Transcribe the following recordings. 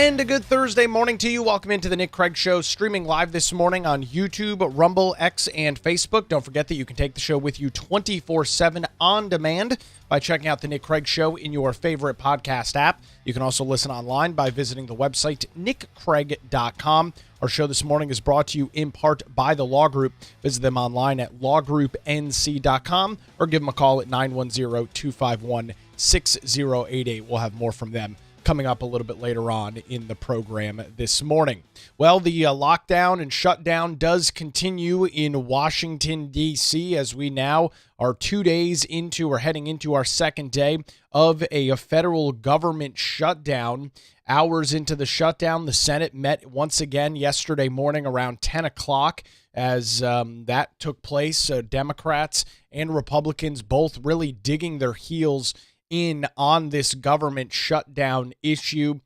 And a good Thursday morning to you. Welcome into the Nick Craig Show, streaming live this morning on YouTube, Rumble, X, and Facebook. Don't forget that you can take the show with you 24/7 on demand by checking out the Nick Craig Show in your favorite podcast app. You can also listen online by visiting the website nickcraig.com. Our show this morning is brought to you in part by the Law Group. Visit them online at lawgroupnc.com or give them a call at 910-251-6088. We'll have more from them coming up a little bit later on in the program this morning. Well, the lockdown and shutdown does continue in Washington, D.C., as we now are 2 days into or heading into our second day of a federal government shutdown. Hours into the shutdown, the Senate met once again yesterday morning around 10 o'clock as that took place. Democrats and Republicans both really digging their heels in on this government shutdown issue.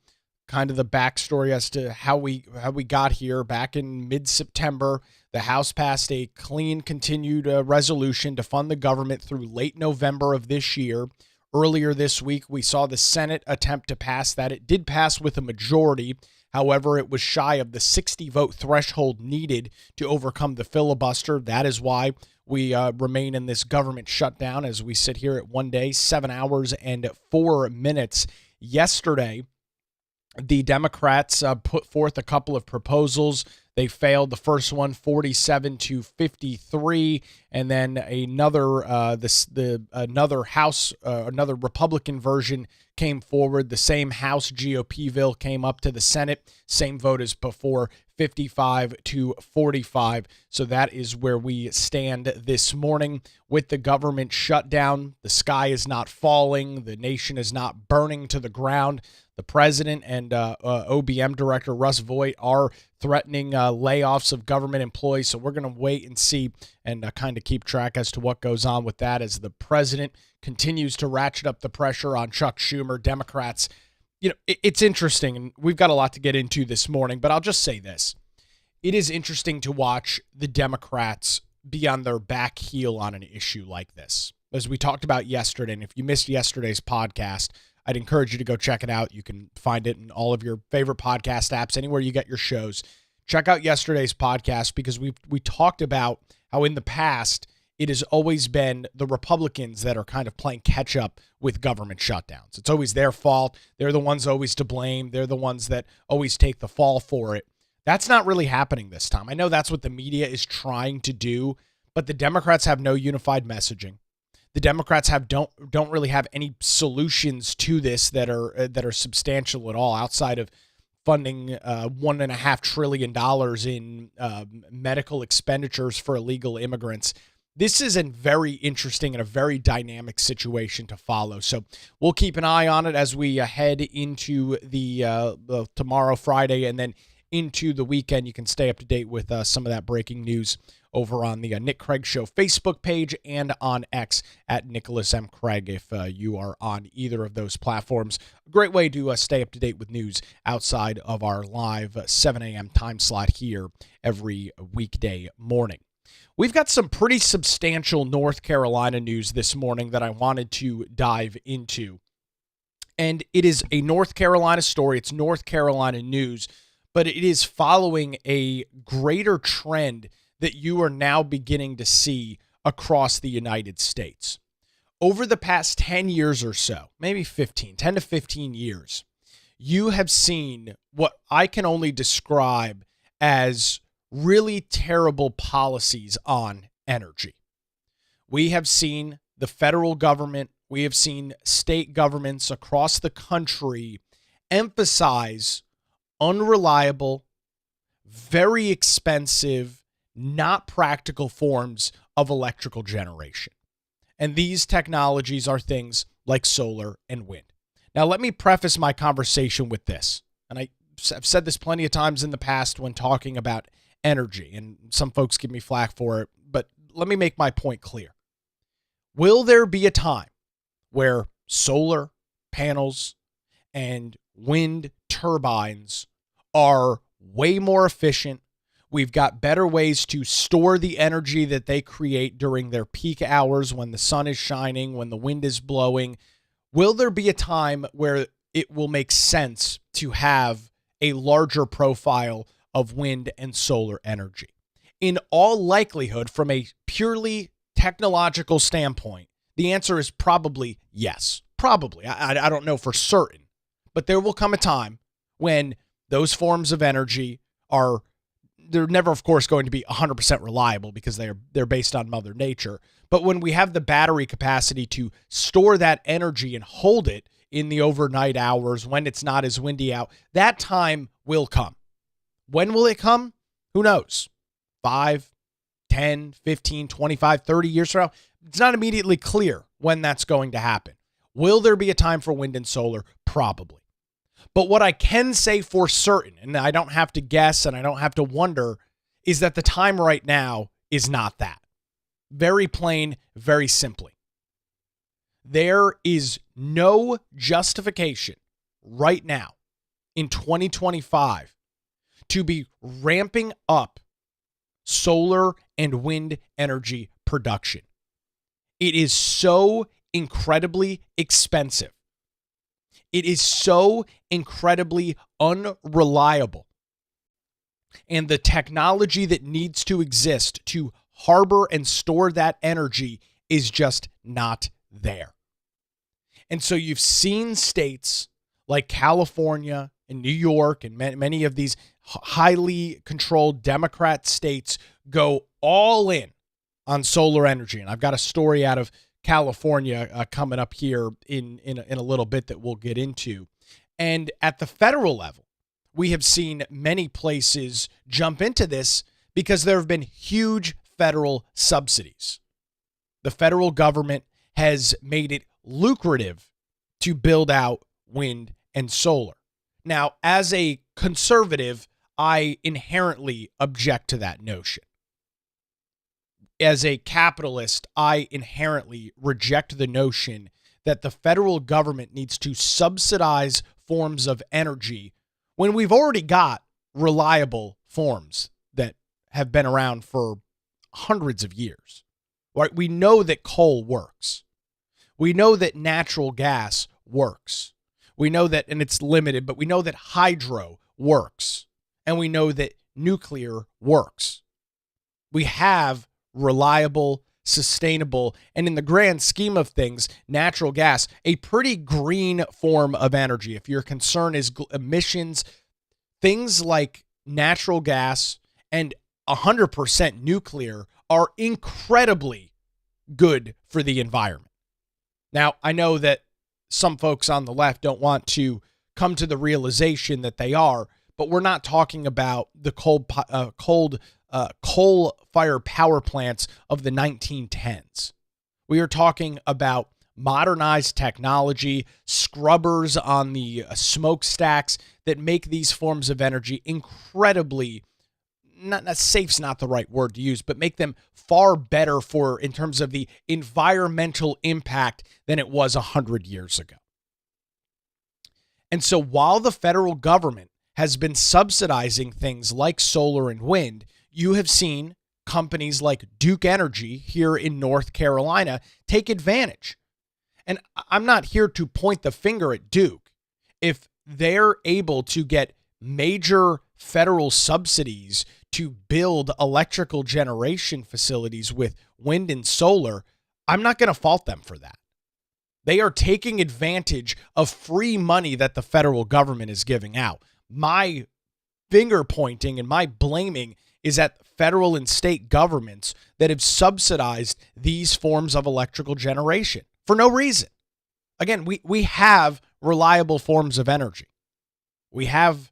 Kind of the backstory as to how we got here. Back in mid-September, the House passed a clean, continued resolution to fund the government through late November of this year. Earlier this week, we saw the Senate attempt to pass that. It did pass with a majority. However, it was shy of the 60-vote threshold needed to overcome the filibuster. That is why we remain in this government shutdown as we sit here at 1 day, 7 hours, and 4 minutes. Yesterday, the Democrats put forth a couple of proposals. They failed. The first one, 47-53, and then another another Republican version came forward. The same House GOP bill came up to the Senate. Same vote as before, 55-45. So that is where we stand this morning with the government shutdown. The sky is not falling. The nation is not burning to the ground. The president and OBM director Russ Vought are threatening layoffs of government employees. So we're going to wait and see and kind of keep track as to what goes on with that as the president continues to ratchet up the pressure on Chuck Schumer. Democrats, it's interesting, and we've got a lot to get into this morning, but I'll just say this. It is interesting to watch the Democrats be on their back heel on an issue like this. As we talked about yesterday, and if you missed yesterday's podcast, I'd encourage you to go check it out. You can find it in all of your favorite podcast apps, anywhere you get your shows. Check out yesterday's podcast because we talked about how in the past it has always been the Republicans that are kind of playing catch up with government shutdowns. It's always their fault. They're the ones always to blame. They're the ones that always take the fall for it. That's not really happening this time. I know that's what the media is trying to do, but the Democrats have no unified messaging. The Democrats don't really have any solutions to this that are substantial at all outside of funding $1.5 trillion in medical expenditures for illegal immigrants. This is a very interesting and a very dynamic situation to follow. So we'll keep an eye on it as we head into the tomorrow, Friday, and then into the weekend. You can stay up to date with some of that breaking news over on the Nick Craig Show Facebook page and on X at Nicholas M. Craig if you are on either of those platforms. A great way to stay up to date with news outside of our live 7 a.m. time slot here every weekday morning. We've got some pretty substantial North Carolina news this morning that I wanted to dive into. And it is a North Carolina story. It's North Carolina news, but it is following a greater trend that you are now beginning to see across the United States. Over the past 10 years or so, maybe 10 to 15 years, you have seen what I can only describe as really terrible policies on energy. We have seen the federal government, we have seen state governments across the country emphasize unreliable, very expensive, not practical forms of electrical generation. And these technologies are things like solar and wind. Now, let me preface my conversation with this. And I've said this plenty of times in the past when talking about energy, and some folks give me flack for it, but let me make my point clear. Will there be a time where solar panels and wind turbines are way more efficient? We've got better ways to store the energy that they create during their peak hours when the sun is shining, when the wind is blowing. Will there be a time where it will make sense to have a larger profile of wind and solar energy? In all likelihood, from a purely technological standpoint, the answer is probably yes. Probably. I don't know for certain. But there will come a time when those forms of energy they're never, of course, going to be 100% reliable because they're based on Mother Nature. But when we have the battery capacity to store that energy and hold it in the overnight hours when it's not as windy out, that time will come. When will it come? Who knows? 5, 10, 15, 25, 30 years from now? It's not immediately clear when that's going to happen. Will there be a time for wind and solar? Probably. But what I can say for certain, and I don't have to guess and I don't have to wonder, is that the time right now is not that. Very plain, very simply. There is no justification right now in 2025 to be ramping up solar and wind energy production. It is so incredibly expensive. It is so incredibly unreliable. And the technology that needs to exist to harbor and store that energy is just not there. And so you've seen states like California and New York and many of these highly controlled Democrat states go all in on solar energy. And I've got a story out of California coming up here in a little bit that we'll get into. And at the federal level, we have seen many places jump into this because there have been huge federal subsidies. The federal government has made it lucrative to build out wind and solar. Now, as a conservative, I inherently object to that notion. As a capitalist, I inherently reject the notion that the federal government needs to subsidize forms of energy when we've already got reliable forms that have been around for hundreds of years. Right? We know that coal works. We know that natural gas works. We know that, and it's limited, but we know that hydro works. And we know that nuclear works. We have reliable, sustainable, and in the grand scheme of things, natural gas, a pretty green form of energy. If your concern is emissions, things like natural gas and 100% nuclear are incredibly good for the environment. Now, I know that some folks on the left don't want to come to the realization that they are, but we're not talking about the coal-fired power plants of the 1910s. We are talking about modernized technology, scrubbers on the smokestacks that make these forms of energy incredibly, not safe's not the right word to use, but make them far better for in terms of the environmental impact than it was 100 years ago. And so while the federal government has been subsidizing things like solar and wind, you have seen companies like Duke Energy here in North Carolina take advantage. And I'm not here to point the finger at Duke. If they're able to get major federal subsidies to build electrical generation facilities with wind and solar, I'm not going to fault them for that. They are taking advantage of free money that the federal government is giving out. My finger pointing and my blaming is at federal and state governments that have subsidized these forms of electrical generation for no reason. Again, we have reliable forms of energy. We have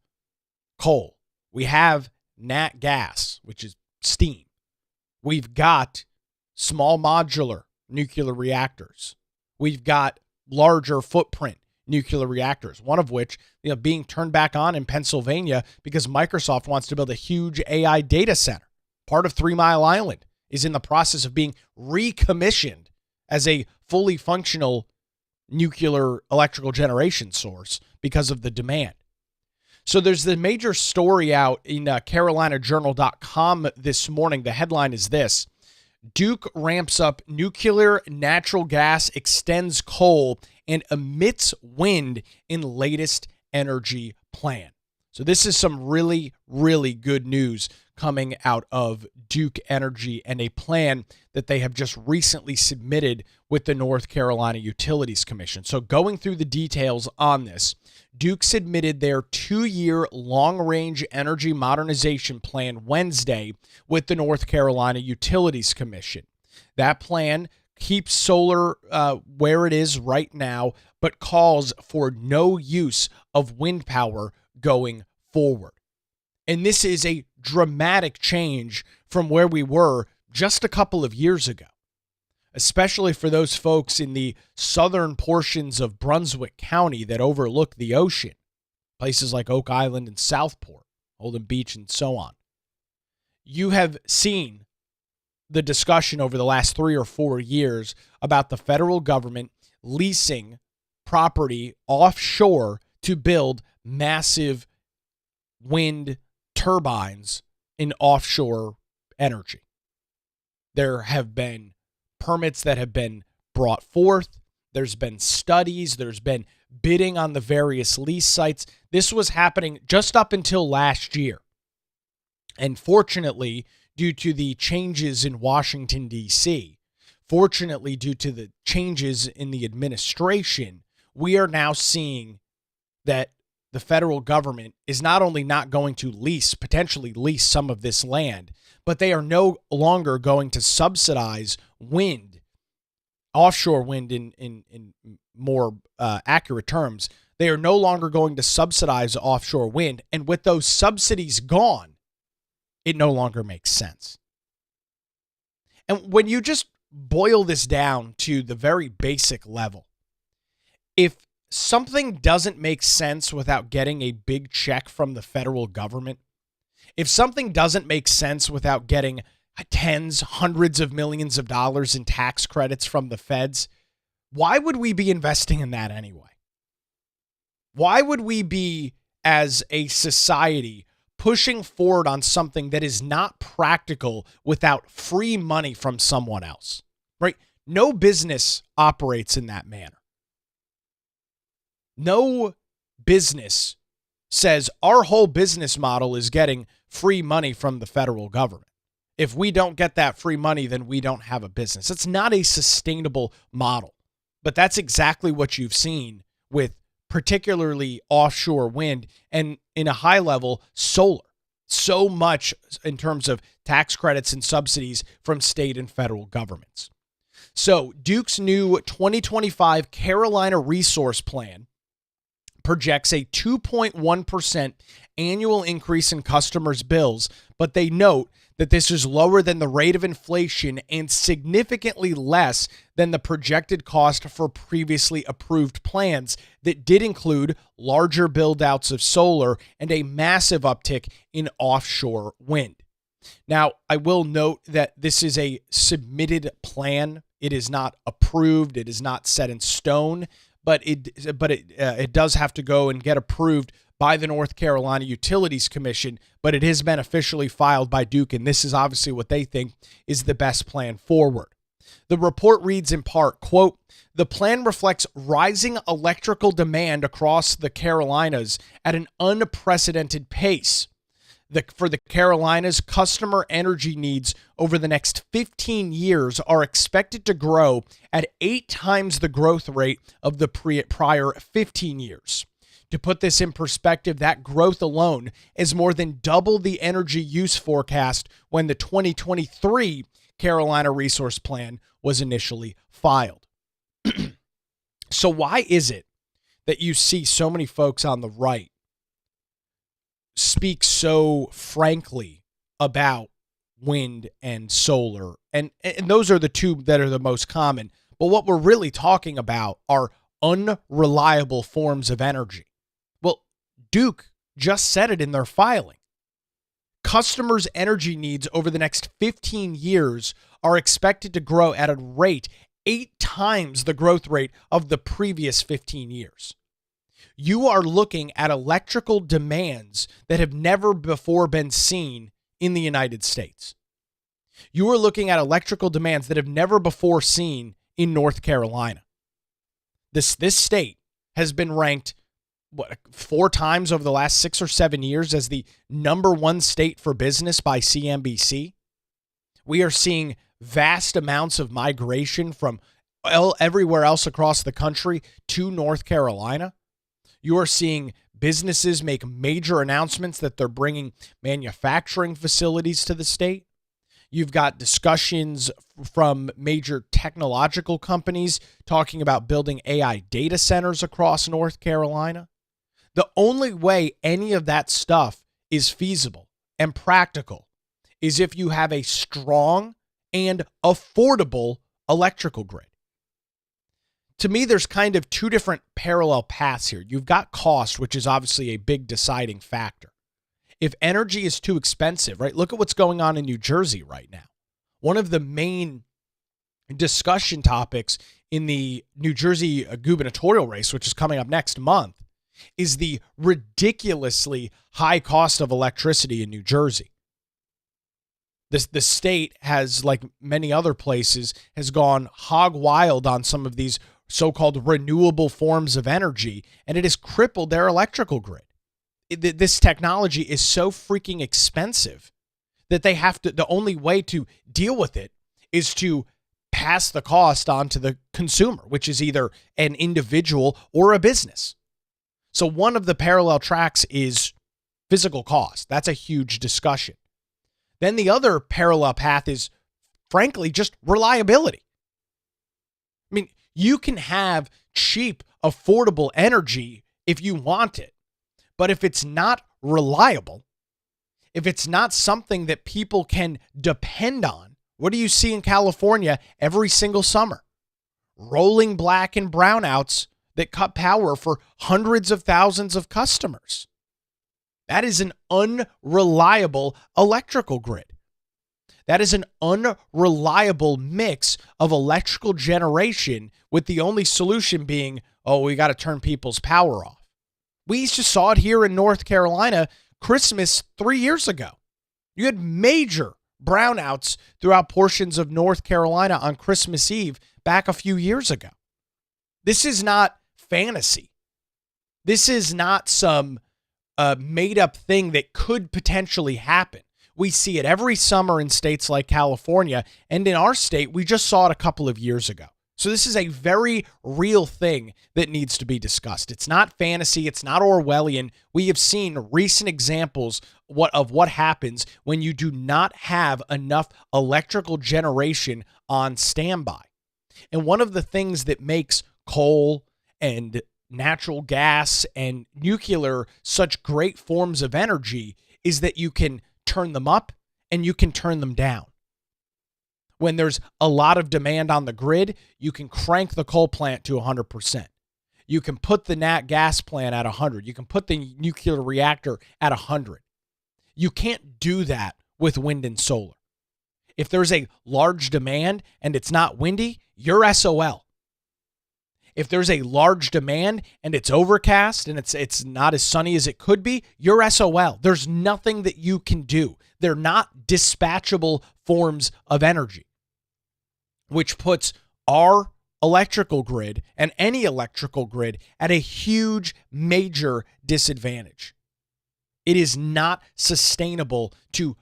coal. We have nat gas, which is steam. We've got small modular nuclear reactors. We've got larger footprint nuclear reactors, one of which, being turned back on in Pennsylvania because Microsoft wants to build a huge AI data center. Part of 3 Mile Island is in the process of being recommissioned as a fully functional nuclear electrical generation source because of the demand. So there's the major story out in CarolinaJournal.com this morning. The headline is this: Duke ramps up nuclear, natural gas, extends coal, and emits wind in latest energy plan. So this is some really, really good news coming out of Duke Energy and a plan that they have just recently submitted with the North Carolina Utilities Commission. So going through the details on this, Duke submitted their 2-year long-range energy modernization plan Wednesday with the North Carolina Utilities Commission. That plan keeps solar where it is right now, but calls for no use of wind power going forward. And this is a dramatic change from where we were just a couple of years ago, especially for those folks in the southern portions of Brunswick County that overlook the ocean, places like Oak Island and Southport, Holden Beach, and so on. You have seen the discussion over the last 3 or 4 years about the federal government leasing property offshore to build massive wind turbines in offshore energy. There have been permits that have been brought forth. There's been studies. There's been bidding on the various lease sites. This was happening just up until last year. And fortunately, due to the changes in Washington, D.C., fortunately, due to the changes in the administration, we are now seeing that the federal government is not only not going to potentially lease some of this land, but they are no longer going to subsidize wind, offshore wind in more accurate terms. They are no longer going to subsidize offshore wind. And with those subsidies gone, it no longer makes sense. And when you just boil this down to the very basic level, if something doesn't make sense without getting a big check from the federal government, if something doesn't make sense without getting tens, hundreds of millions of dollars in tax credits from the feds, why would we be investing in that anyway? Why would we be, as a society, pushing forward on something that is not practical without free money from someone else, right? No business operates in that manner. No business says our whole business model is getting free money from the federal government. If we don't get that free money, then we don't have a business. It's not a sustainable model. But that's exactly what you've seen with particularly offshore wind and, in a high level, solar. So much in terms of tax credits and subsidies from state and federal governments. So Duke's new 2025 Carolina Resource Plan projects a 2.1% annual increase in customers' bills, but they note that this is lower than the rate of inflation and significantly less than the projected cost for previously approved plans that did include larger build-outs of solar and a massive uptick in offshore wind. Now, I will note that this is a submitted plan. It is not approved. It is not set in stone, but it does have to go and get approved by the North Carolina Utilities Commission, but it has been officially filed by Duke, and this is obviously what they think is the best plan forward. The report reads in part, quote, "The plan reflects rising electrical demand across the Carolinas at an unprecedented pace. For the Carolinas, customer energy needs over the next 15 years are expected to grow at 8 times the growth rate of the prior 15 years. To put this in perspective, that growth alone is more than double the energy use forecast when the 2023 Carolina Resource Plan was initially filed." So why is it that you see so many folks on the right speak so frankly about wind and solar? And those are the two that are the most common. But what we're really talking about are unreliable forms of energy. Well, Duke just said it in their filing. Customers' energy needs over the next 15 years are expected to grow at a rate 8 times the growth rate of the previous 15 years. You are looking at electrical demands that have never before been seen in the United States. You are looking at electrical demands that have never before seen in North Carolina. This state has been ranked 4 times over the last 6 or 7 years as the number 1 state for business by CNBC. We are seeing vast amounts of migration from everywhere else across the country to North Carolina. You are seeing businesses make major announcements that they're bringing manufacturing facilities to the state. You've got discussions from major technological companies talking about building AI data centers across North Carolina. The only way any of that stuff is feasible and practical is if you have a strong and affordable electrical grid. To me, there's kind of 2 different parallel paths here. You've got cost, which is obviously a big deciding factor. If energy is too expensive, right? Look at what's going on in New Jersey right now. One of the main discussion topics in the New Jersey gubernatorial race, which is coming up next month, is the ridiculously high cost of electricity in New Jersey. The state has, like many other places, has gone hog wild on some of these so-called renewable forms of energy, and it has crippled their electrical grid. This technology is so freaking expensive that they have to, the only way to deal with it is to pass the cost on to the consumer, which is either an individual or a business. So one of the parallel tracks is physical cost. That's a huge discussion. Then the other parallel path is, frankly, just reliability. I mean, you can have cheap, affordable energy if you want it. But if it's not reliable, if it's not something that people can depend on, what do you see in California every single summer? Rolling black and brownouts that cut power for hundreds of thousands of customers. That is an unreliable electrical grid. That is an unreliable mix of electrical generation, with the only solution being, oh, we got to turn people's power off. We just saw it here in North Carolina Christmas 3 years ago. You had major brownouts throughout portions of North Carolina on Christmas Eve back a few years ago. This is not fantasy. This is not some made up thing that could potentially happen. We see it every summer in states like California, and in our state, we just saw it a couple of years ago. So this is a very real thing that needs to be discussed. It's not fantasy. It's not Orwellian. We have seen recent examples of what happens when you do not have enough electrical generation on standby. And one of the things that makes coal and natural gas and nuclear such great forms of energy is that you can turn them up and you can turn them down. When there's a lot of demand on the grid, you can crank the coal plant to 100%. You can put the nat gas plant at 100. You can put the nuclear reactor at 100. You can't do that with wind and solar. If there's a large demand and it's not windy, you're SOL. If there's a large demand and it's overcast and it's not as sunny as it could be, you're SOL. There's nothing that you can do. They're not dispatchable forms of energy, which puts our electrical grid and any electrical grid at a huge, major disadvantage. It is not sustainable to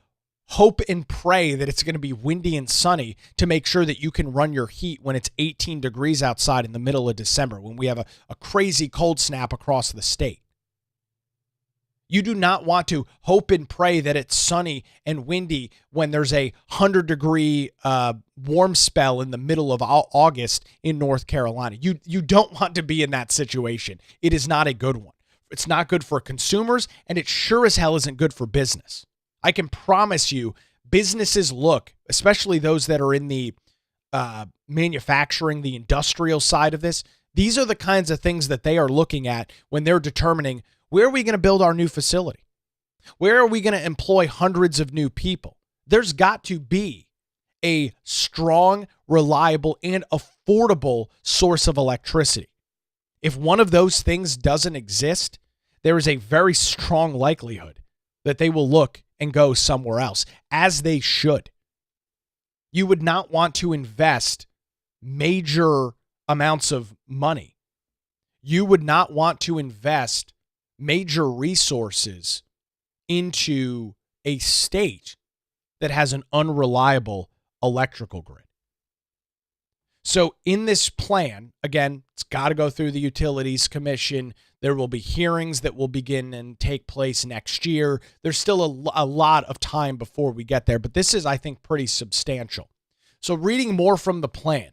hope and pray that it's going to be windy and sunny to make sure that you can run your heat when it's 18 degrees outside in the middle of December, when we have a crazy cold snap across the state. You do not want to hope and pray that it's sunny and windy when there's a 100-degree warm spell in the middle of August in North Carolina. You don't want to be in that situation. It is not a good one. It's not good for consumers, and it sure as hell isn't good for business. I can promise you, businesses look, especially those that are in the manufacturing, the industrial side of this, these are the kinds of things that they are looking at when they're determining, where are we going to build our new facility? Where are we going to employ hundreds of new people? There's got to be a strong, reliable, and affordable source of electricity. If one of those things doesn't exist, there is a very strong likelihood that they will look and go somewhere else, as they should. You would not want to invest major amounts of money. You would not want to invest major resources into a state that has an unreliable electrical grid. So in this plan, again, it's got to go through the Utilities Commission. There will be hearings that will begin and take place next year. There's still a lot of time before we get there, but this is, I think, pretty substantial. So reading more from the plan,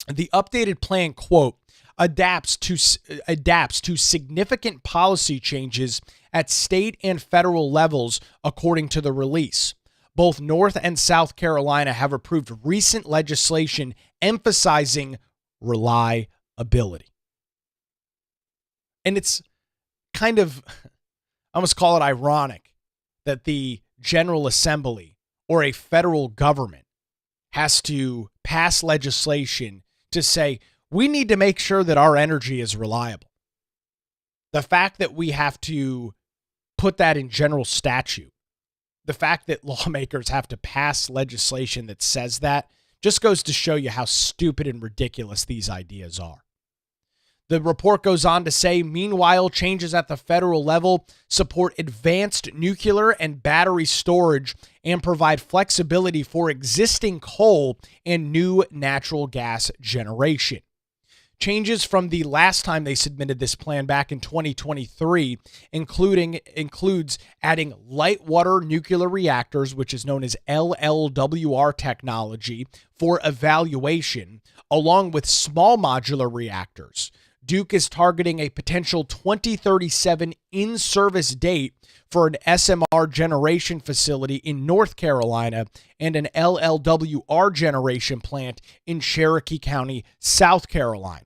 the updated plan, quote, adapts to significant policy changes at state and federal levels, according to the release. Both North and South Carolina have approved recent legislation emphasizing reliability. And it's kind of, I almost call it ironic that the General Assembly or a federal government has to pass legislation to say, we need to make sure that our energy is reliable. The fact that we have to put that in general statute, the fact that lawmakers have to pass legislation that says that, just goes to show you how stupid and ridiculous these ideas are. The report goes on to say, meanwhile, changes at the federal level support advanced nuclear and battery storage and provide flexibility for existing coal and new natural gas generation. Changes from the last time they submitted this plan back in 2023 includes adding light water nuclear reactors, which is known as LLWR technology, for evaluation, along with small modular reactors. Duke is targeting a potential 2037 in-service date for an SMR generation facility in North Carolina and an LLWR generation plant in Cherokee County, South Carolina.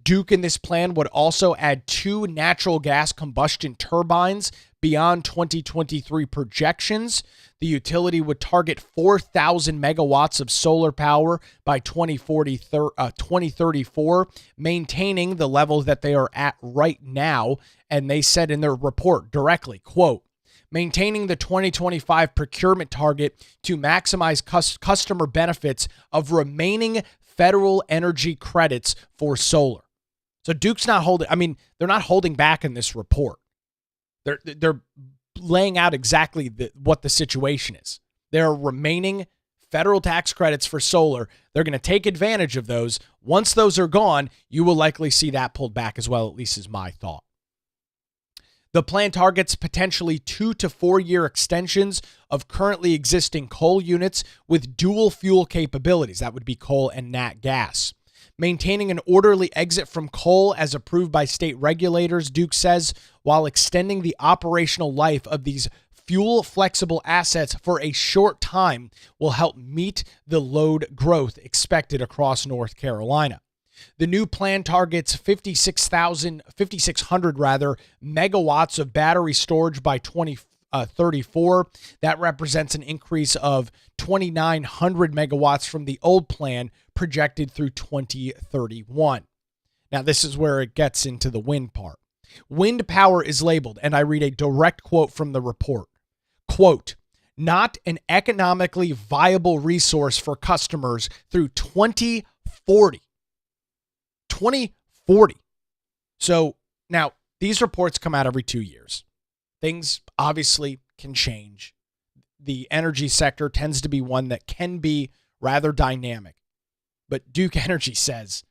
Duke in this plan would also add 2 natural gas combustion turbines beyond 2023 projections. The utility would target 4,000 megawatts of solar power by 2034, maintaining the level that they are at right now. And they said in their report directly, quote, maintaining the 2025 procurement target to maximize customer benefits of remaining federal energy credits for solar. So Duke's not holding, they're not holding back in this report. They're laying out exactly what the situation is. There are remaining federal tax credits for solar. They're going to take advantage of those. Once those are gone, you will likely see that pulled back as well, at least is my thought. The plan targets potentially 2 to 4 year extensions of currently existing coal units with dual fuel capabilities. That would be coal and nat gas. Maintaining an orderly exit from coal as approved by state regulators, Duke says, while extending the operational life of these fuel-flexible assets for a short time will help meet the load growth expected across North Carolina. The new plan targets 5,600 megawatts of battery storage by 2034. That represents an increase of 2,900 megawatts from the old plan projected through 2031. Now, this is where it gets into the wind part. Wind power is labeled, and I read a direct quote from the report. Quote, not an economically viable resource for customers through 2040. 2040. So now these reports come out every 2 years. Things obviously can change. The energy sector tends to be one that can be rather dynamic. But Duke Energy says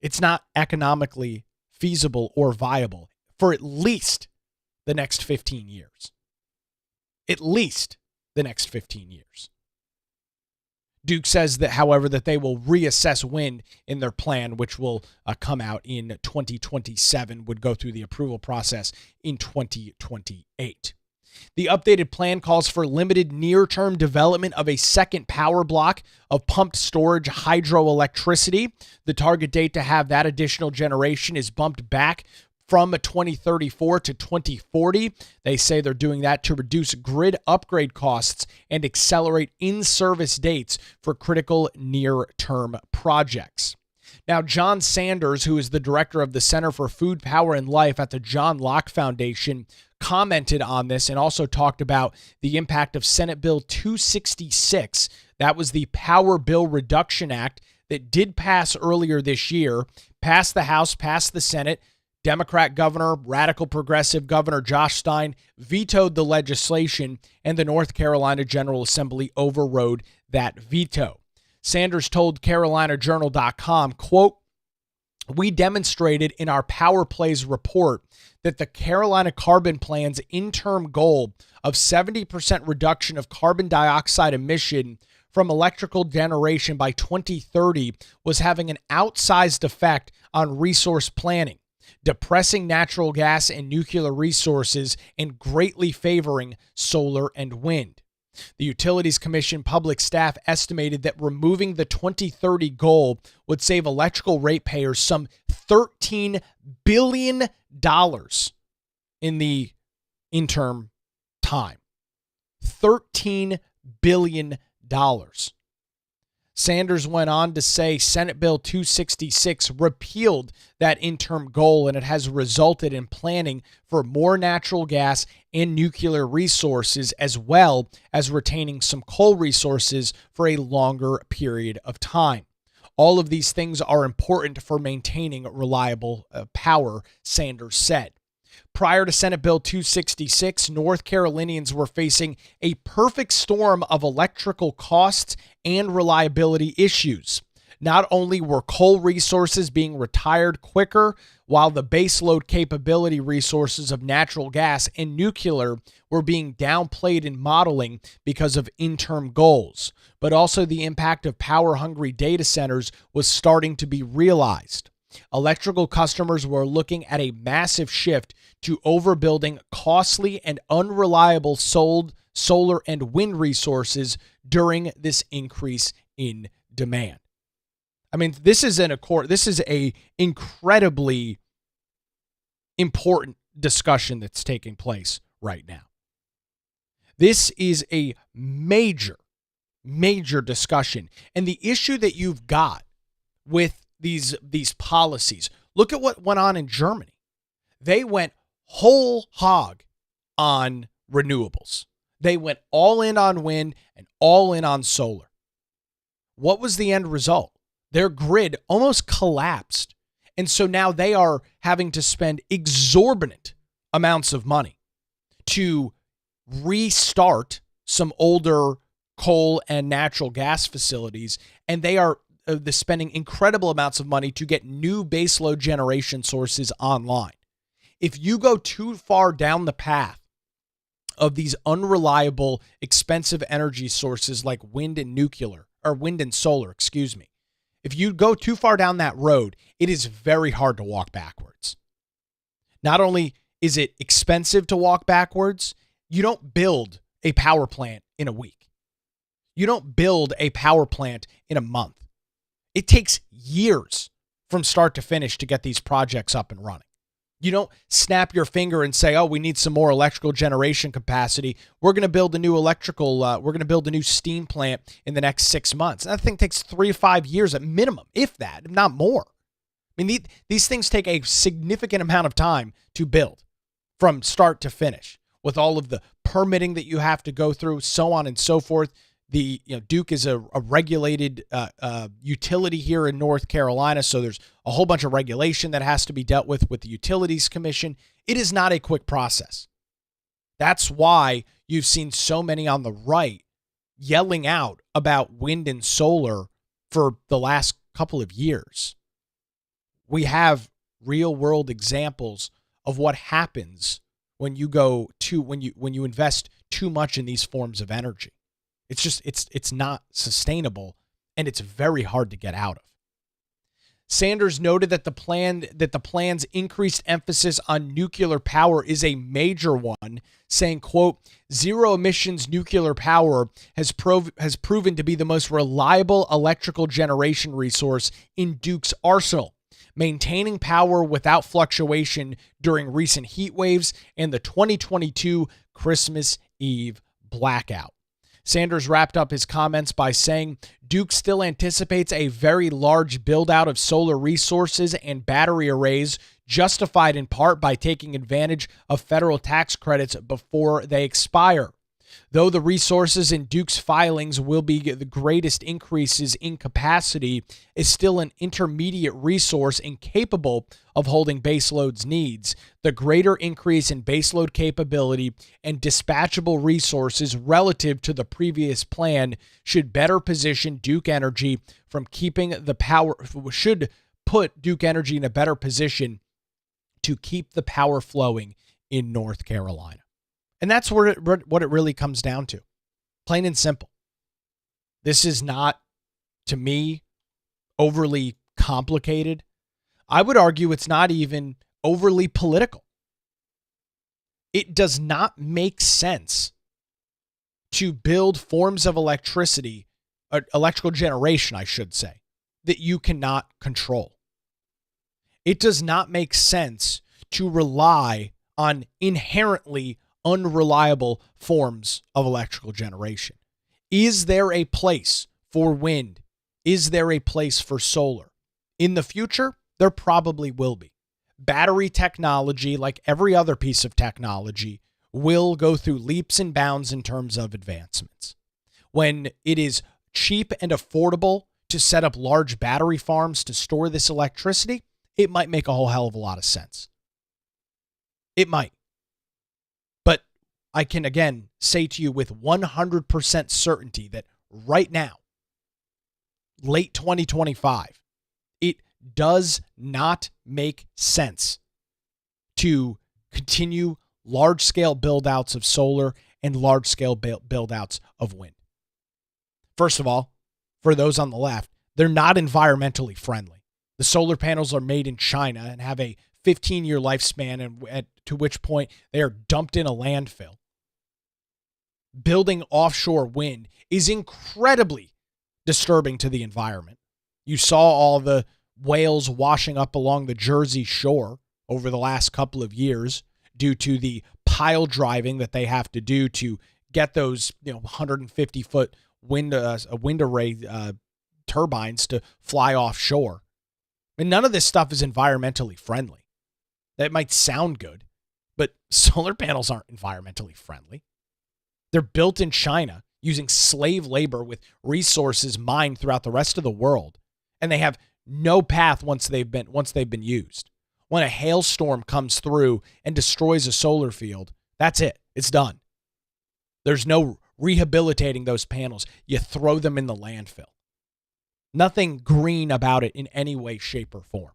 it's not economically feasible or viable for at least the next 15 years. At least the next 15 years. Duke says that, however, that they will reassess wind in their plan, which will come out in 2027, would go through the approval process in 2028. The updated plan calls for limited near-term development of a second power block of pumped storage hydroelectricity. The target date to have that additional generation is bumped back from 2034 to 2040. They say they're doing that to reduce grid upgrade costs and accelerate in-service dates for critical near-term projects. Now, John Sanders, who is the director of the Center for Food, Power, and Life at the John Locke Foundation, commented on this and also talked about the impact of Senate Bill 266. That was the Power Bill Reduction Act that did pass earlier this year, passed the House, passed the Senate, Democrat governor, radical progressive Governor Josh Stein vetoed the legislation, and the North Carolina General Assembly overrode that veto. Sanders told CarolinaJournal.com, quote, "We demonstrated in our Power Plays report that the Carolina Carbon Plan's interim goal of 70% reduction of carbon dioxide emission from electrical generation by 2030 was having an outsized effect on resource planning, depressing natural gas and nuclear resources and greatly favoring solar and wind." The Utilities Commission public staff estimated that removing the 2030 goal would save electrical ratepayers some $13 billion in the interim time. $13 billion. Sanders went on to say Senate Bill 266 repealed that interim goal, and it has resulted in planning for more natural gas and nuclear resources, as well as retaining some coal resources for a longer period of time. All of these things are important for maintaining reliable power, Sanders said. Prior to Senate Bill 266, North Carolinians were facing a perfect storm of electrical costs and reliability issues. Not only were coal resources being retired quicker, while the baseload capability resources of natural gas and nuclear were being downplayed in modeling because of interim goals, but also the impact of power-hungry data centers was starting to be realized. Electrical customers were looking at a massive shift to overbuilding costly and unreliable solar and wind resources during this increase in demand. I mean, this is a incredibly important discussion that's taking place right now. This is a major discussion. And the issue that you've got with these policies, look at what went on in Germany. They went whole hog on renewables. They went all in on wind and all in on solar. What was the end result? Their grid almost collapsed. And so now they are having to spend exorbitant amounts of money to restart some older coal and natural gas facilities. And they are spending incredible amounts of money to get new baseload generation sources online. If you go too far down the path of these unreliable, expensive energy sources like wind and solar, if you go too far down that road, it is very hard to walk backwards. Not only is it expensive to walk backwards, you don't build a power plant in a week. You don't build a power plant in a month. It takes years from start to finish to get these projects up and running. You don't snap your finger and say, "Oh, we need some more electrical generation capacity. We're going to build a new steam plant in the next 6 months." And that thing takes 3 to 5 years at minimum, if that, if not more. I mean, these things take a significant amount of time to build from start to finish, with all of the permitting that you have to go through, so on and so forth. Duke is a regulated utility here in North Carolina, so there's a whole bunch of regulation that has to be dealt with the Utilities Commission. It is not a quick process. That's why you've seen so many on the right yelling out about wind and solar for the last couple of years. We have real world examples of what happens when you invest too much in these forms of energy. It's just, it's not sustainable, and it's very hard to get out of. Sanders noted that the plan's increased emphasis on nuclear power is a major one, saying, quote, "Zero emissions nuclear power has proven to be the most reliable electrical generation resource in Duke's arsenal, maintaining power without fluctuation during recent heat waves and the 2022 Christmas Eve blackout." Sanders wrapped up his comments by saying Duke still anticipates a very large build-out of solar resources and battery arrays, justified in part by taking advantage of federal tax credits before they expire. Though the resources in Duke's filings will be the greatest increases in capacity, is still an intermediate resource incapable of holding baseload's needs. The greater increase in baseload capability and dispatchable resources relative to the previous plan should better position Duke Energy from keeping the power, should put Duke Energy in a better position to keep the power flowing in North Carolina. And that's what it really comes down to. Plain and simple. This is not, to me, overly complicated. I would argue it's not even overly political. It does not make sense to build forms of electricity, electrical generation, I should say, that you cannot control. It does not make sense to rely on inherently unreliable forms of electrical generation. Is there a place for wind? Is there a place for solar? In the future, there probably will be. Battery technology, like every other piece of technology, will go through leaps and bounds in terms of advancements. When it is cheap and affordable to set up large battery farms to store this electricity, it might make a whole hell of a lot of sense. It might. But I can, again, say to you with 100% certainty that right now, late 2025, it does not make sense to continue large-scale build-outs of solar and large-scale build-outs of wind. First of all, for those on the left, they're not environmentally friendly. The solar panels are made in China and have a 15-year lifespan, and to which point they are dumped in a landfill. Building offshore wind is incredibly disturbing to the environment. You saw all the whales washing up along the Jersey Shore over the last couple of years due to the pile driving that they have to do to get those 150-foot wind array turbines to fly offshore. And none of this stuff is environmentally friendly. That might sound good, but solar panels aren't environmentally friendly. They're built in China using slave labor with resources mined throughout the rest of the world, and they have no path once they've been used. When a hailstorm comes through and destroys a solar field, that's it. It's done. There's no rehabilitating those panels. You throw them in the landfill. Nothing green about it in any way, shape, or form.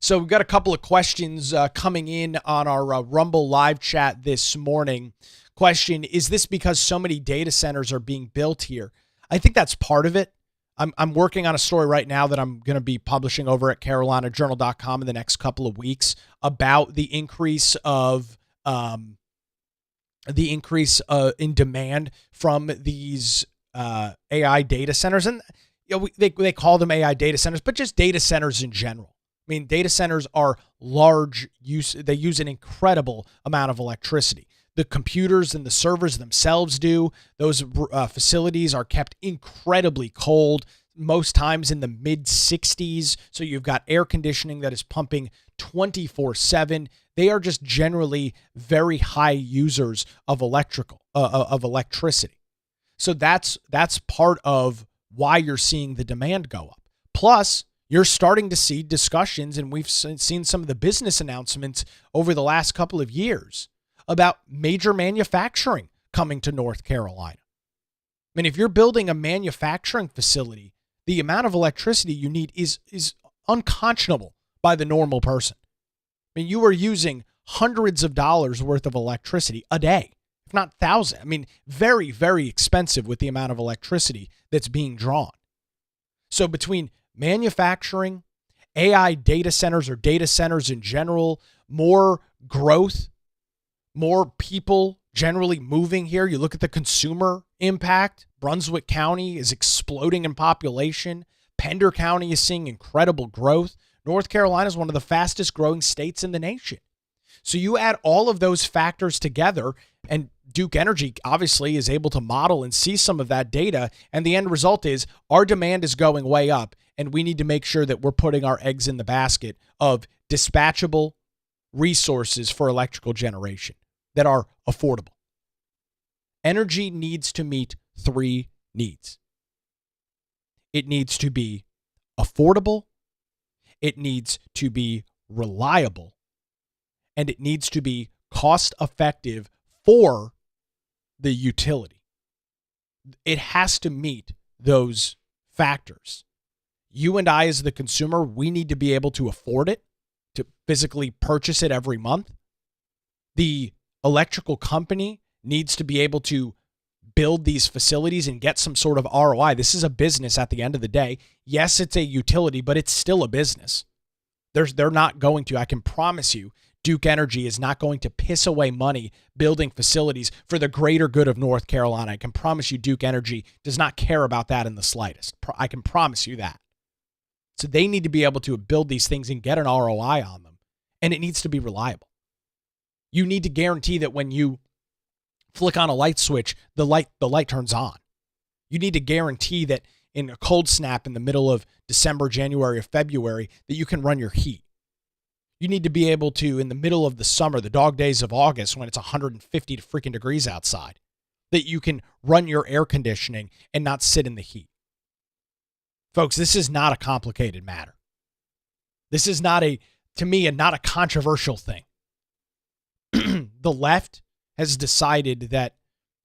So we've got a couple of questions coming in on our Rumble live chat this morning. Question, is this because so many data centers are being built here? I think that's part of it. I'm working on a story right now that I'm going to be publishing over at carolinajournal.com in the next couple of weeks about the increase in demand from these AI data centers. And they call them AI data centers, but just data centers in general. I mean, data centers are large use. They use an incredible amount of electricity. The computers and the servers themselves do. Those facilities are kept incredibly cold, most times in the mid 60s. So you've got air conditioning that is pumping 24/7. They are just generally very high users of electricity. So that's part of why you're seeing the demand go up. Plus, you're starting to see discussions, and we've seen some of the business announcements over the last couple of years about major manufacturing coming to North Carolina. I mean, if you're building a manufacturing facility, the amount of electricity you need is unconscionable by the normal person. I mean, you are using hundreds of dollars worth of electricity a day, if not thousands. I mean, very, very expensive with the amount of electricity that's being drawn. So between manufacturing, AI data centers or data centers in general, more growth, more people generally moving here. You look at the consumer impact. Brunswick County is exploding in population. Pender County is seeing incredible growth. North Carolina is one of the fastest growing states in the nation. So you add all of those factors together, and Duke Energy obviously is able to model and see some of that data. And the end result is our demand is going way up, and we need to make sure that we're putting our eggs in the basket of dispatchable resources for electrical generation that are affordable. Energy needs to meet three needs. It needs to be affordable, it needs to be reliable, and it needs to be cost effective for the utility. It has to meet those factors. You and I, as the consumer, we need to be able to afford it, to physically purchase it every month. The electrical company needs to be able to build these facilities and get some sort of ROI. This is a business at the end of the day. Yes, it's a utility, but it's still a business. They're not going to, I can promise you, Duke Energy is not going to piss away money building facilities for the greater good of North Carolina. I can promise you Duke Energy does not care about that in the slightest. I can promise you that. So they need to be able to build these things and get an ROI on them. And it needs to be reliable. You need to guarantee that when you flick on a light switch, the light turns on. You need to guarantee that in a cold snap in the middle of December, January, or February, that you can run your heat. You need to be able to, in the middle of the summer, the dog days of August, when it's 150 freaking degrees outside, that you can run your air conditioning and not sit in the heat. Folks, this is not a complicated matter. This is not not a controversial thing. The left has decided that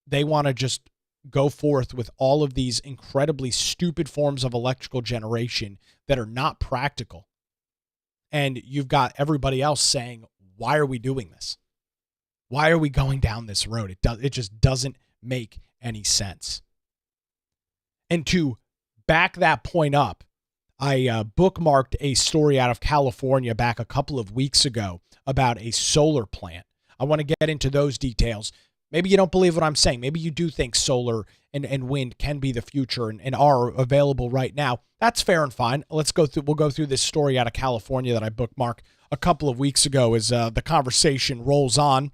they want to just go forth with all of these incredibly stupid forms of electrical generation that are not practical. And you've got everybody else saying, why are we doing this? Why are we going down this road? It just doesn't make any sense. And to back that point up, I bookmarked a story out of California back a couple of weeks ago about a solar plant. I want to get into those details. Maybe you don't believe what I'm saying. Maybe you do think solar and wind can be the future and are available right now. That's fair and fine. We'll go through this story out of California that I bookmarked a couple of weeks ago as the conversation rolls on.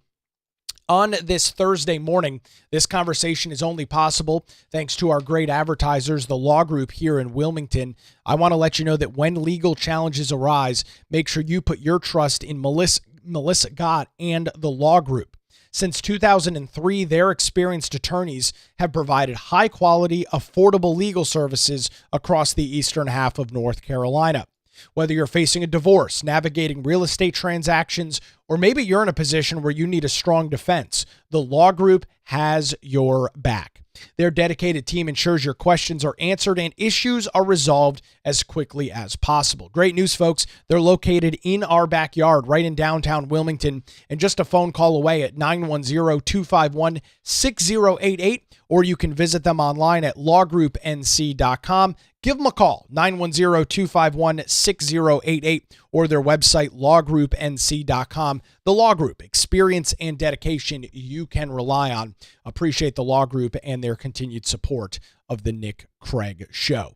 On this Thursday morning, this conversation is only possible thanks to our great advertisers, the Law Group here in Wilmington. I want to let you know that when legal challenges arise, make sure you put your trust in Melissa Gott and the Law Group. Since 2003, their experienced attorneys have provided high-quality, affordable legal services across the eastern half of North Carolina. Whether you're facing a divorce, navigating real estate transactions, or maybe you're in a position where you need a strong defense, the Law Group has your back. Their dedicated team ensures your questions are answered and issues are resolved as quickly as possible. Great news, folks. They're located in our backyard, right in downtown Wilmington, and just a phone call away at 910-251-6088, or you can visit them online at lawgroupnc.com. Give them a call, 910-251-6088, or their website, lawgroupnc.com. The Law Group, experience and dedication you can rely on. Appreciate the Law Group and their continued support of the Nick Craig Show.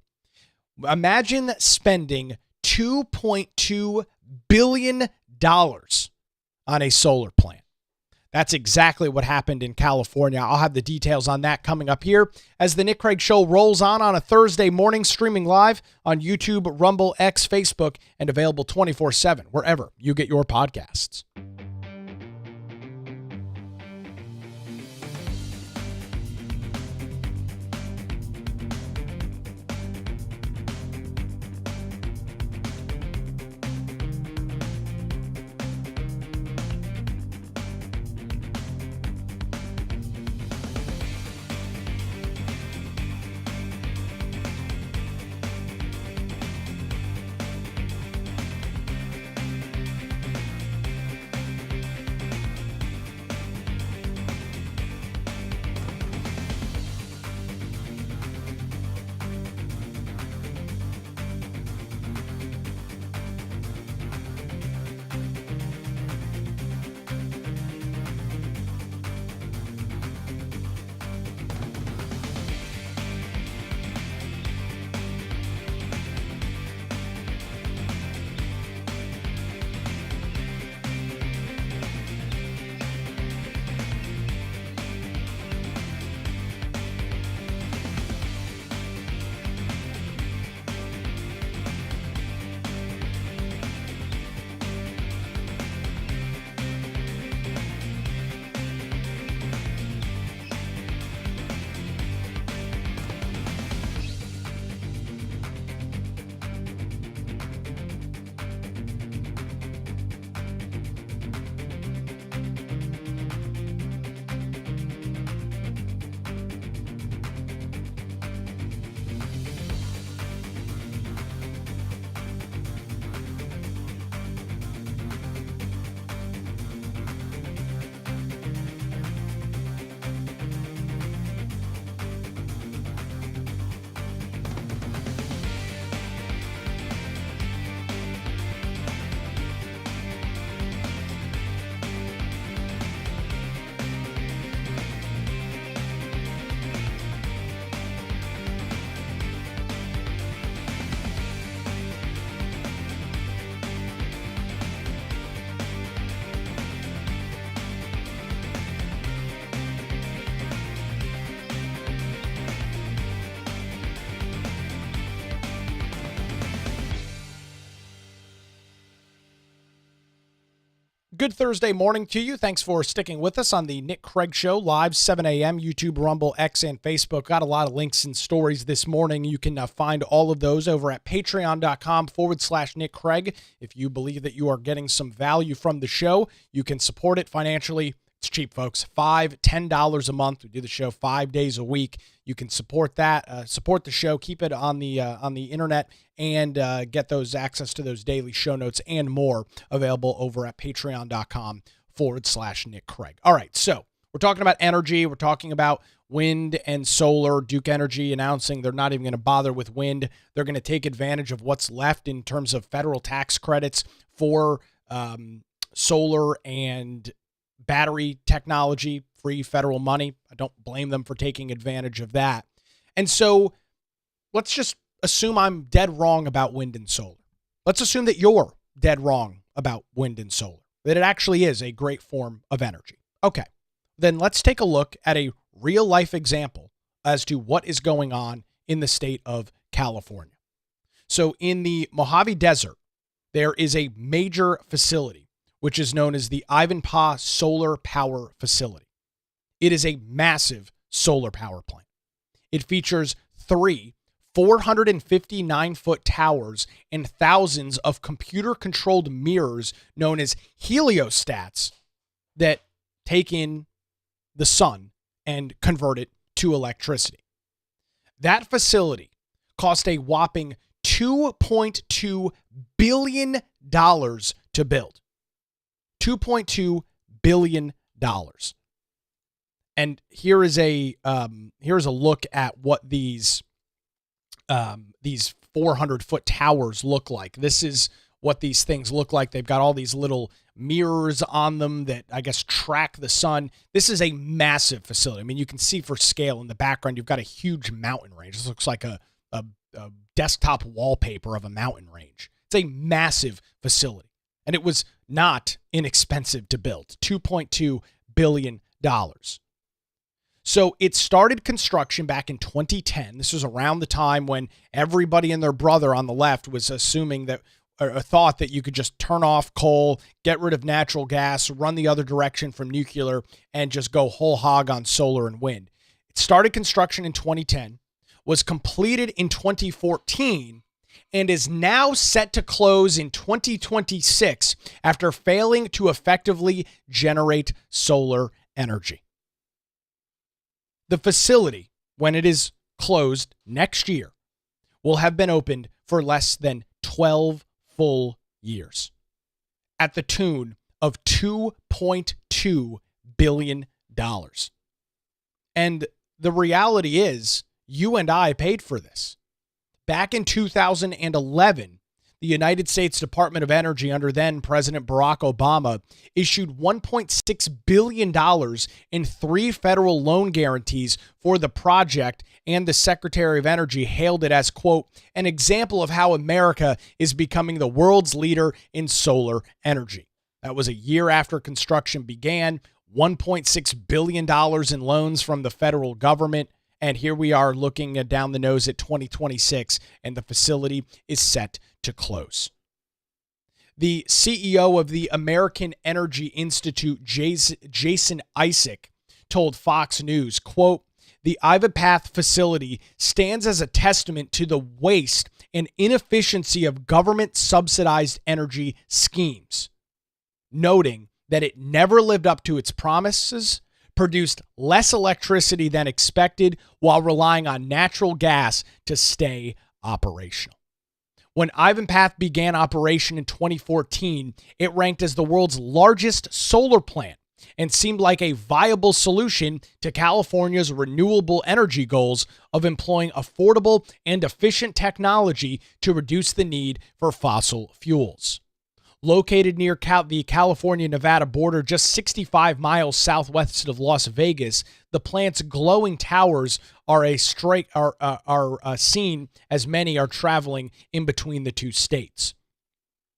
Imagine spending $2.2 billion on a solar plant. That's exactly what happened in California. I'll have the details on that coming up here as the Nick Craig Show rolls on a Thursday morning, streaming live on YouTube, Rumble, X, Facebook, and available 24/7 wherever you get your podcasts. Good Thursday morning to you. Thanks for sticking with us on the Nick Craig Show, live 7 a.m., YouTube, Rumble, X, and Facebook. Got a lot of links and stories this morning. You can find all of those over at patreon.com/Nick Craig. If you believe that you are getting some value from the show, you can support it financially. It's cheap, folks. $5, $10 a month. We do the show 5 days a week. You can support that, support the show, keep it on the internet, and get those access to those daily show notes and more available over at patreon.com/Nick Craig. All right, so we're talking about energy. We're talking about wind and solar. Duke Energy announcing they're not even going to bother with wind. They're going to take advantage of what's left in terms of federal tax credits for solar and battery technology, free federal money. I don't blame them for taking advantage of that. And so let's just assume I'm dead wrong about wind and solar. Let's assume that you're dead wrong about wind and solar, that it actually is a great form of energy. Okay, then let's take a look at a real life example as to what is going on in the state of California. So in the Mojave Desert, there is a major facility which is known as the Ivanpah Solar Power Facility. It is a massive solar power plant. It features 3 459-foot towers and thousands of computer-controlled mirrors known as heliostats that take in the sun and convert it to electricity. That facility cost a whopping $2.2 billion to build. $2.2 billion. And here is a look at what these 400-foot towers look like. This is what these things look like. They've got all these little mirrors on them that I guess track the sun. This is a massive facility. I mean, you can see for scale in the background, you've got a huge mountain range. This looks like a desktop wallpaper of a mountain range. It's a massive facility. And it was not inexpensive to build, $2.2 billion. So it started construction back in 2010. This was around the time when everybody and their brother on the left was assuming that, or thought that you could just turn off coal, get rid of natural gas, run the other direction from nuclear, and just go whole hog on solar and wind. It started construction in 2010, was completed in 2014, and is now set to close in 2026 after failing to effectively generate solar energy. The facility, when it is closed next year, will have been opened for less than 12 full years at the tune of $2.2 billion. And the reality is, you and I paid for this. Back in 2011, the United States Department of Energy under then President Barack Obama issued $1.6 billion in 3 federal loan guarantees for the project, and the Secretary of Energy hailed it as, quote, an example of how America is becoming the world's leader in solar energy. That was a year after construction began, $1.6 billion in loans from the federal government. And here we are looking down the nose at 2026, and the facility is set to close. The CEO of the American Energy Institute, Jason Isaac, told Fox News, quote, the Ivanpah facility stands as a testament to the waste and inefficiency of government-subsidized energy schemes, noting that it never lived up to its promises, produced less electricity than expected while relying on natural gas to stay operational. When Ivanpah began operation in 2014, it ranked as the world's largest solar plant and seemed like a viable solution to California's renewable energy goals of employing affordable and efficient technology to reduce the need for fossil fuels. Located near the California-Nevada border, just 65 miles southwest of Las Vegas, the plant's glowing towers are seen as many are traveling in between the two states.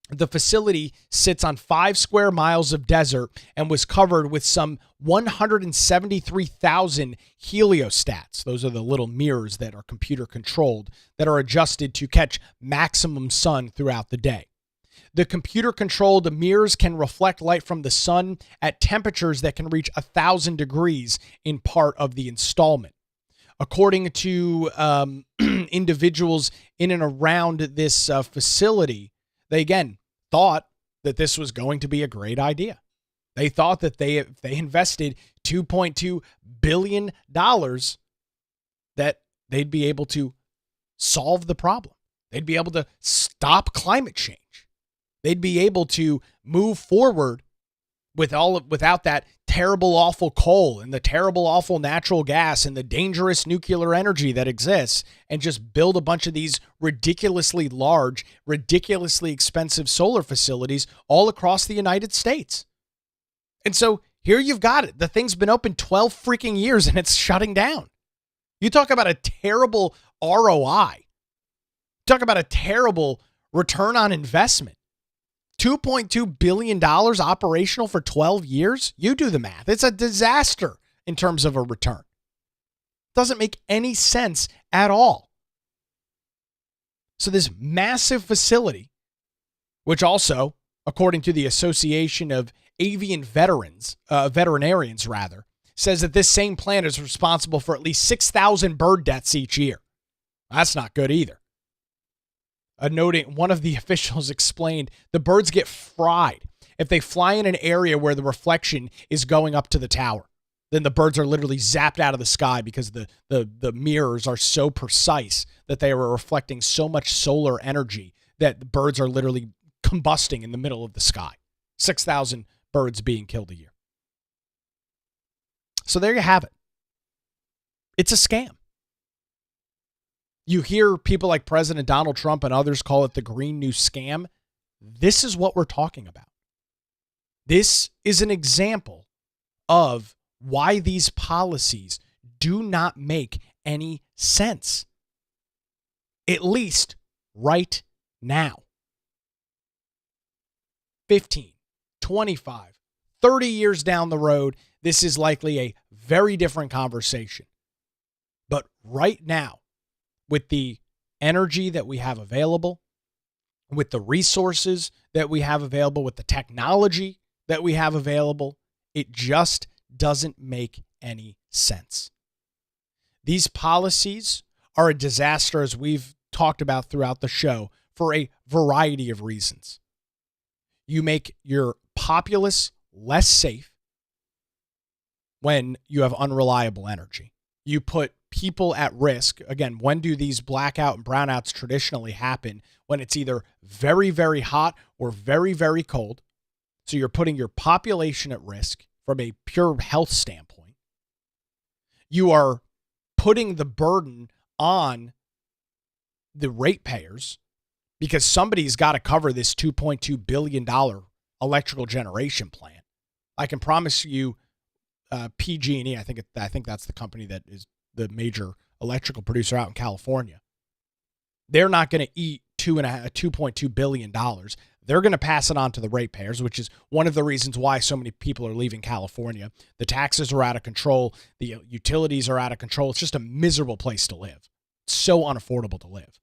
The facility sits on 5 square miles of desert and was covered with some 173,000 heliostats. Those are the little mirrors that are computer controlled that are adjusted to catch maximum sun throughout the day. The computer-controlled mirrors can reflect light from the sun at temperatures that can reach 1,000 degrees in part of the installment. According to individuals in and around this facility, they again thought that this was going to be a great idea. They thought that they invested $2.2 billion that they'd be able to solve the problem. They'd be able to stop climate change. They'd be able to move forward without that terrible, awful coal and the terrible, awful natural gas and the dangerous nuclear energy that exists, and just build a bunch of these ridiculously large, ridiculously expensive solar facilities all across the United States. And so here you've got it. The thing's been open 12 freaking years and it's shutting down. You talk about a terrible ROI. Talk about a terrible return on investment. $2.2 billion operational for 12 years? You do the math. It's a disaster in terms of a return. Doesn't make any sense at all. So this massive facility, which also, according to the Association of Avian Veterinarians, says that this same plant is responsible for at least 6,000 bird deaths each year. That's not good either. Noting one of the officials explained the birds get fried if they fly in an area where the reflection is going up to the tower. Then the birds are literally zapped out of the sky because the mirrors are so precise that they are reflecting so much solar energy that the birds are literally combusting in the middle of the sky. 6,000 birds being killed a year. So there you have it. It's a scam. You hear people like President Donald Trump and others call it the Green New Scam. This is what we're talking about. This is an example of why these policies do not make any sense. At least right now. 15, 25, 30 years down the road, this is likely a very different conversation. But right now, with the energy that we have available, with the resources that we have available, with the technology that we have available, it just doesn't make any sense. These policies are a disaster, as we've talked about throughout the show, for a variety of reasons. You make your populace less safe when you have unreliable energy. You put people at risk. Again, when do these blackout and brownouts traditionally happen? When it's either very, very hot or very, very cold. So you're putting your population at risk from a pure health standpoint. You are putting the burden on the ratepayers because somebody's got to cover this $2.2 billion electrical generation plant. I can promise you PG&E, I think that's the company that is the major electrical producer out in California. They're not going to eat $2.2 billion. They're going to pass it on to the ratepayers, which is one of the reasons why so many people are leaving California. The taxes are out of control. The utilities are out of control. It's just a miserable place to live. It's so unaffordable to live.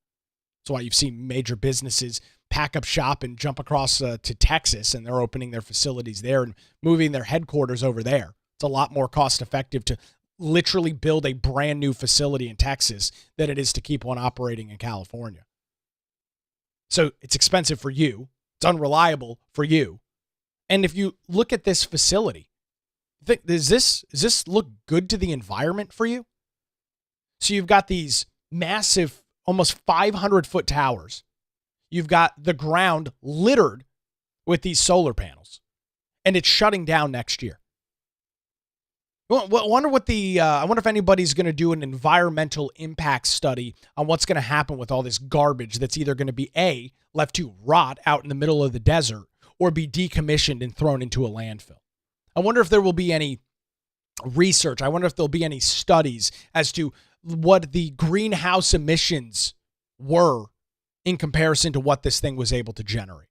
That's why you've seen major businesses pack up shop and jump across to Texas, and they're opening their facilities there and moving their headquarters over there. It's a lot more cost effective to literally build a brand new facility in Texas than it is to keep one operating in California. So it's expensive for you. It's unreliable for you. And if you look at this facility, does this look good to the environment for you? So you've got these massive, almost 500-foot towers. You've got the ground littered with these solar panels, and it's shutting down next year. I wonder if anybody's going to do an environmental impact study on what's going to happen with all this garbage that's either going to be A, left to rot out in the middle of the desert, or be decommissioned and thrown into a landfill. I wonder if there will be any research. I wonder if there'll be any studies as to what the greenhouse emissions were in comparison to what this thing was able to generate.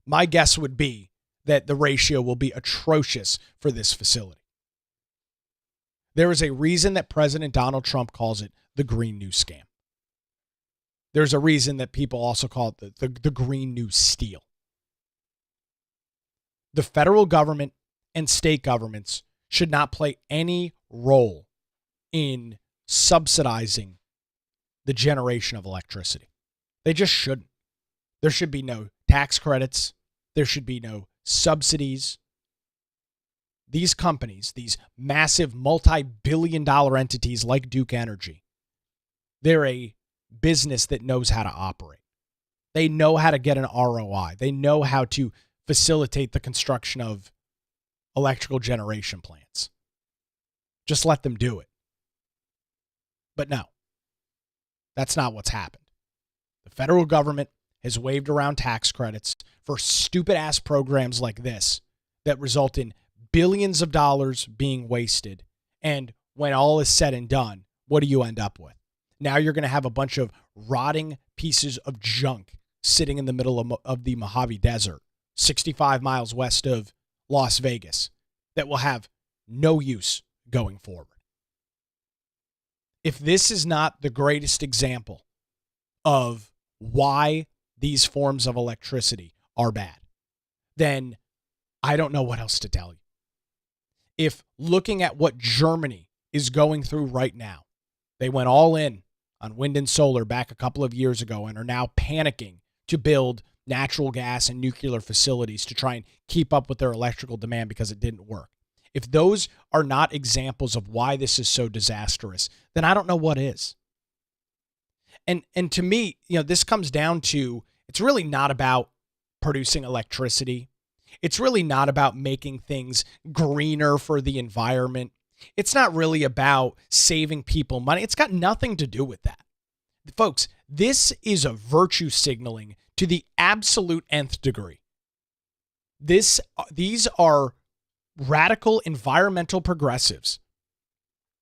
My guess would be that the ratio will be atrocious for this facility. There is a reason that President Donald Trump calls it the Green New Scam. There's a reason that people also call it the Green New Steal. The federal government and state governments should not play any role in subsidizing the generation of electricity. They just shouldn't. There should be no tax credits. There should be no subsidies. These companies, these massive multi-billion-dollar entities like Duke Energy, they're a business that knows how to operate. They know how to get an ROI. They know how to facilitate the construction of electrical generation plants. Just let them do it. But no, that's not what's happened. The federal government has waved around tax credits for stupid-ass programs like this that result in billions of dollars being wasted. And when all is said and done, what do you end up with? Now you're going to have a bunch of rotting pieces of junk sitting in the middle of the Mojave Desert, 65 miles west of Las Vegas, that will have no use going forward. If this is not the greatest example of why these forms of electricity are bad, then I don't know what else to tell you. If looking at what Germany is going through right now, they went all in on wind and solar back a couple of years ago and are now panicking to build natural gas and nuclear facilities to try and keep up with their electrical demand because it didn't work. If those are not examples of why this is so disastrous, then I don't know what is. And to me, this comes down to, it's really not about producing electricity. It's really not about making things greener for the environment. It's not really about saving people money. It's got nothing to do with that. Folks, this is a virtue signaling to the absolute nth degree. These are radical environmental progressives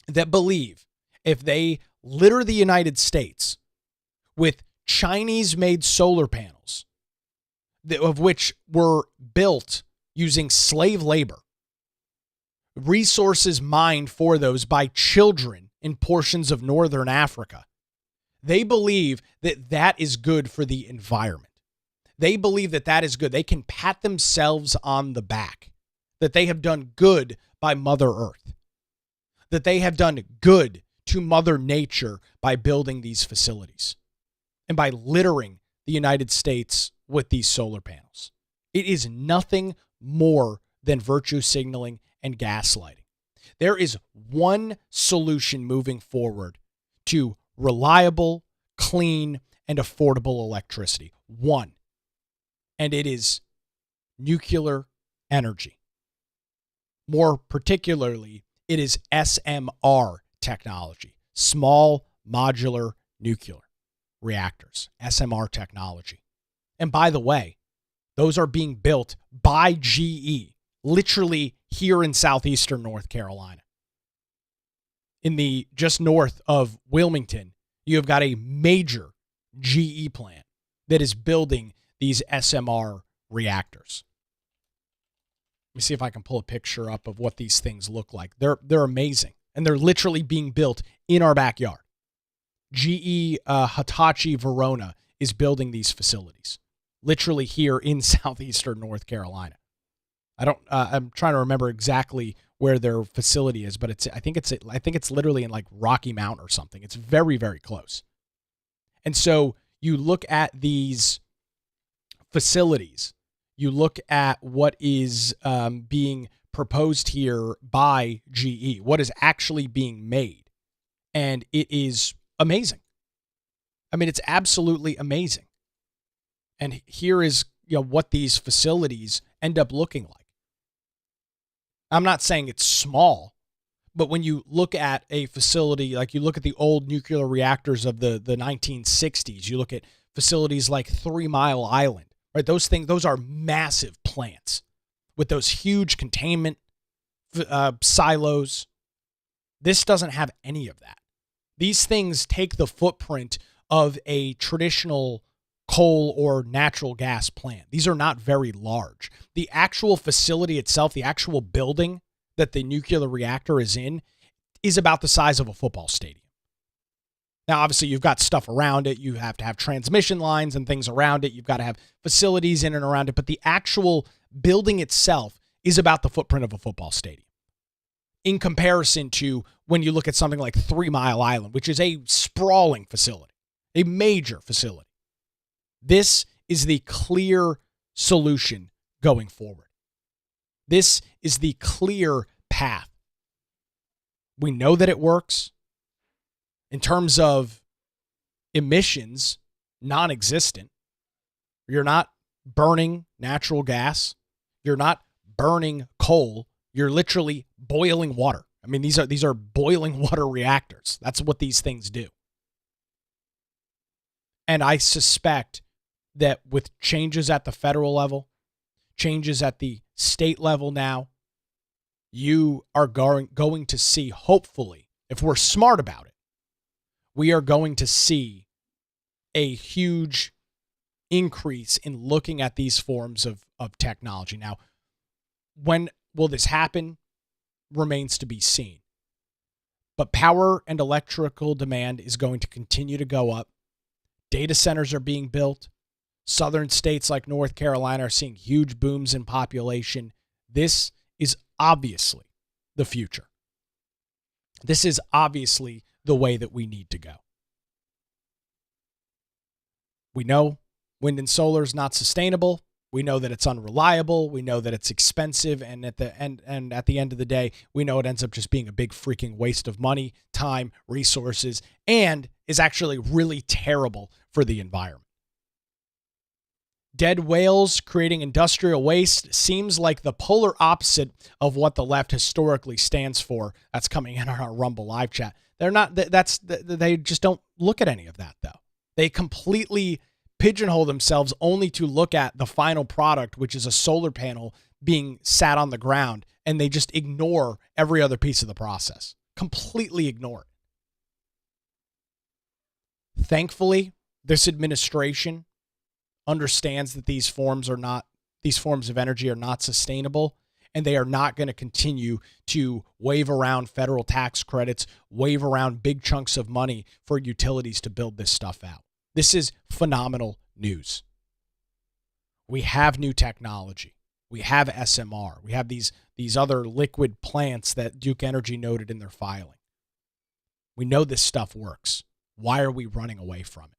that believe if they litter the United States with Chinese-made solar panels, of which were built using slave labor, resources mined for those by children in portions of northern Africa, they believe that that is good for the environment. They believe that that is good. They can pat themselves on the back, that they have done good by Mother Earth, that they have done good to Mother Nature by building these facilities and by littering the United States with these solar panels. It is nothing more than virtue signaling and gaslighting. There is one solution moving forward to reliable, clean, and affordable electricity. One. And it is nuclear energy. More particularly, it is SMR technology, small modular nuclear reactors, SMR technology. And by the way, those are being built by GE, literally here in southeastern North Carolina. In the just north of Wilmington, you have got a major GE plant that is building these SMR reactors. Let me see if I can pull a picture up of what these things look like. They're amazing, and they're literally being built in our backyard. GE Hitachi Verona is building these facilities, literally here in southeastern North Carolina. I'm trying to remember exactly where their facility is, but I think it's literally in like Rocky Mount or something. It's very, very close. And so you look at these facilities, you look at what is being proposed here by GE, what is actually being made, and it is amazing. I mean, it's absolutely amazing. And here is what these facilities end up looking like. I'm not saying it's small, but when you look at a facility, like you look at the old nuclear reactors of the 1960s, you look at facilities like 3 Mile Island, right? Those are massive plants with those huge containment silos. This doesn't have any of that. These things take the footprint of a traditional coal or natural gas plant. These are not very large. The actual facility itself, the actual building that the nuclear reactor is in, is about the size of a football stadium. Now, obviously, you've got stuff around it. You have to have transmission lines and things around it. You've got to have facilities in and around it. But the actual building itself is about the footprint of a football stadium. In comparison to when you look at something like 3 Mile Island, which is a sprawling facility, a major facility. This is the clear solution going forward. This is the clear path. We know that it works. In terms of emissions, non-existent. You're not burning natural gas. You're not burning coal. You're literally boiling water. I mean, these are boiling water reactors. That's what these things do. And I suspect that with changes at the federal level, changes at the state level now, you are going to see, hopefully, if we're smart about it, we are going to see a huge increase in looking at these forms of technology. Now, when will this happen remains to be seen. But power and electrical demand is going to continue to go up. Data centers are being built. Southern states like North Carolina are seeing huge booms in population. This is obviously the future. This is obviously the way that we need to go. We know wind and solar is not sustainable. We know that it's unreliable. We know that it's expensive. And at the end of the day, we know it ends up just being a big freaking waste of money, time, resources, and is actually really terrible for the environment. Dead whales creating industrial waste seems like the polar opposite of what the left historically stands for. That's coming in on our Rumble live chat. They're not, they just don't look at any of that though. They completely pigeonhole themselves only to look at the final product, which is a solar panel being sat on the ground, and they just ignore every other piece of the process. Completely ignore it. Thankfully, this administration understands that these forms of energy are not sustainable, and they are not going to continue to wave around federal tax credits, wave around big chunks of money for utilities to build this stuff out. This is phenomenal news. We have new technology. We have SMR. We have these other liquid plants that Duke Energy noted in their filing. We know this stuff works. Why are we running away from it?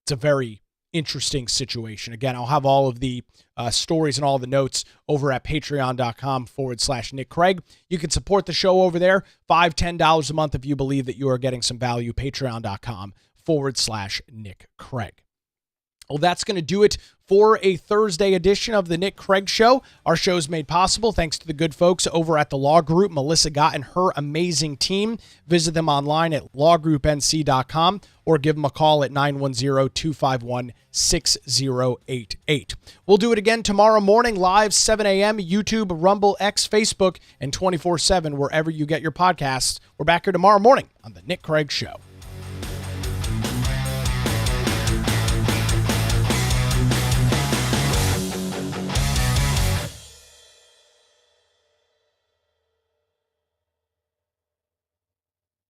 It's a very interesting situation. Again, I'll have all of the stories and all the notes over at patreon.com/Nick Craig. You can support the show over there. $5, $10 a month if you believe that you are getting some value. Patreon.com/Nick Craig. Well, that's going to do it for a Thursday edition of the Nick Craig Show. Our show is made possible thanks to the good folks over at the Law Group, Melissa Gott and her amazing team. Visit them online at lawgroupnc.com or give them a call at 910-251-6088. We'll do it again tomorrow morning, live 7 a.m., YouTube, Rumble, X, Facebook, and 24/7 wherever you get your podcasts. We're back here tomorrow morning on the Nick Craig Show.